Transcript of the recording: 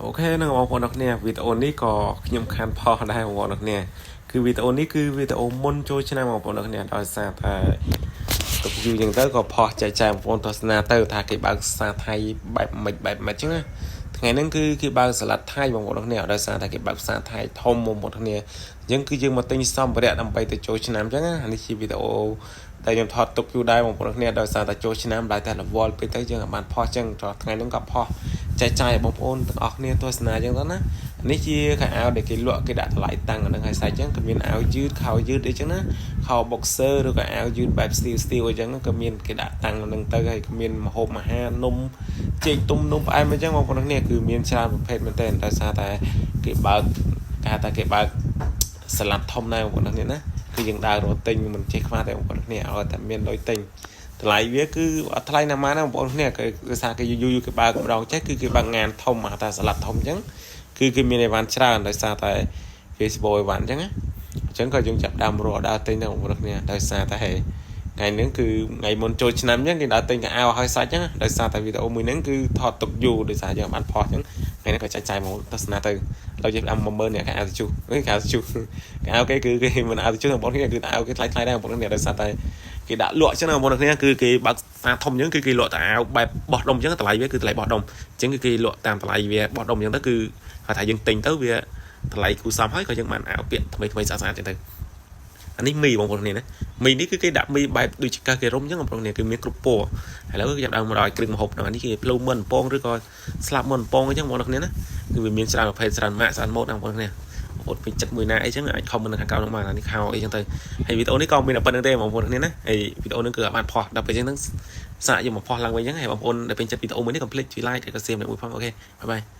Ok នឹងបងប្អូនអរគ្នាវីដេអូនេះក៏ខ្ញុំខានផុសដែរបងប្អូនអរគ្នាគឺវីដេអូនេះគឺវីដេអូមុនចូលឆ្នាំបងប្អូនអរគ្នាដោយសារតែទុកយូរយ៉ាងទៅក៏ផុសចែកចាយបងប្អូនទស្សនាទៅថាគេបើកភាសាថៃបែបមិនអញ្ចឹងណាថ្ងៃហ្នឹងគឺគេបើកសាឡាត់ថៃបងប្អូនអរគ្នាដោយសារតែគេបើកភាសាថៃធំបងប្អូនអរគ្នាអញ្ចឹងគឺយើងមកទិញសម្ភារៈដើម្បីទៅចូលឆ្នាំអញ្ចឹងណានេះជាវីដេអូតែខ្ញុំថតទុកយូរដែរបងប្អូនអរគ្នាដោយសារតែចូលឆ្នាំតែរវល់ពេកទៅយើងអាចបានផុសអញ្ចឹងថ្ងៃហ្នឹងក៏ផុសចែកចាយបងប្អូនទាំងអស់គ្នាទស្សនាអញ្ចឹងទៅណានេះជាខោអាវដែលគេលក់គេដាក់តម្លៃតាំងអាហ្នឹងហើយសាច់អញ្ចឹងក៏មានអាវយឺតខោយឺតអីចឹងណាខោ boxer ឬក៏អាវយឺតបែប steel អញ្ចឹងក៏មានគេដាក់តាំងហ្នឹងទៅហើយក៏មានម្ហូបអាហារនំចេកទុំនំផ្អែមអញ្ចឹងបងប្អូនគ្នាគឺមានច្រើនប្រភេទមែនទែនដោយសារតែគេបើកគេបើកសាឡាត់ធំដែរបងប្អូនគ្នាណាគឺយើងដើររត់ទិញមិនចេះខ្វះតែបងប្អូនគ្នាឲ្យតែមានលុយទិញតម្លៃវាគឺអត់ថ្លៃណាស់ណាបងប្អូនគ្នាគឺសារគេយូរគេបើកម្ដងចេះគឺគេបើកងានធំតែសាឡាត់ធំអញ្ចឹងគឺគេមានអីវ៉ាន់ច្រើនដោយសារតែ Facebook អីវ៉ាន់អញ្ចឹងណាអញ្ចឹងក៏យើងចាប់ដើមរកដើរទិញដែរបងប្អូនគ្នាដោយសារតែថ្ងៃហ្នឹងគឺថ្ងៃមុនចូលឆ្នាំអញ្ចឹងគេដើរទិញកៅអៅឲ្យសាច់អញ្ចឹងដោយសារតែវីដេអូមួយហ្នឹងគឺថតទុកយូរដោយសារយើងបានផុសអញ្ចឹងថ្ងៃនេះក៏ចាយមកទស្សនាទៅเราយើងដាក់10000អ្នកកៅអៅជុះកៅអៅជុះកៅអៅគេគឺគេមិនអៅជុះបងប្អូនគ្នាគឺអាវគេថ្លៃដែរបងប្អូនគ្នាដោយសារតែគេដាក់លក់អញ្ចឹងបងប្អូនគ្នាគឺគេបើកសាធំអញ្ចឹងគឺគេលក់តែអាវបែបបោះដុំអញ្ចឹងតម្លៃវាគឺតម្លៃបោះដុំអញ្ចឹងគឺគេលក់តាមតម្លៃវាបោះដុំអញ្ចឹងទៅគឺគាត់ថាយើងទិញទៅវាតម្លៃគូសមហើយក៏យើងបានអាវពាក់ថ្មីស្អាតអញ្ចឹងទៅអានេះមីបងប្អូនគ្នាណាមីនេះគឺគេដាក់មីបែបដូចជាកាសគេរុំអញ្ចឹងបងប្អូនគ្នាគឺមានគ្រប់ពណ៌ឥឡូវគឺចាប់ដើមមកដល់គ្រឿងម្ហូបហ្នឹងអានេះគេភ្លៅមុនពងឬក៏ស្លាប់មុនពងអញ្ចឹងបងប្អូនគ្នាណាគឺវាមានច្រើនប្រភេទច្រើនម៉ាកច្រើនម៉ូតណាបងប្អូនគ្នាបងប្អូនពេញចិត្តមួយណាអីចឹងអាចខមមិនខាងក្រោមហ្នឹងបានអានេះខោអីចឹងទៅហើយវីដេអូនេះក៏មានតែប៉ុណ្្នឹងទេបងប្អូនគ្នាណាហើយវីដេអូនេះគឺអាចបានផុសដល់ពេលចឹងហ្នឹងសាកយកមកផុសឡើងវិញចឹងហើយបងប្អូនដែលពេញចិត្តវីដេអូមួយនេះកុំភ្លេចជួយ like ឬក៏ share មួយផងអូខេបាយបាយ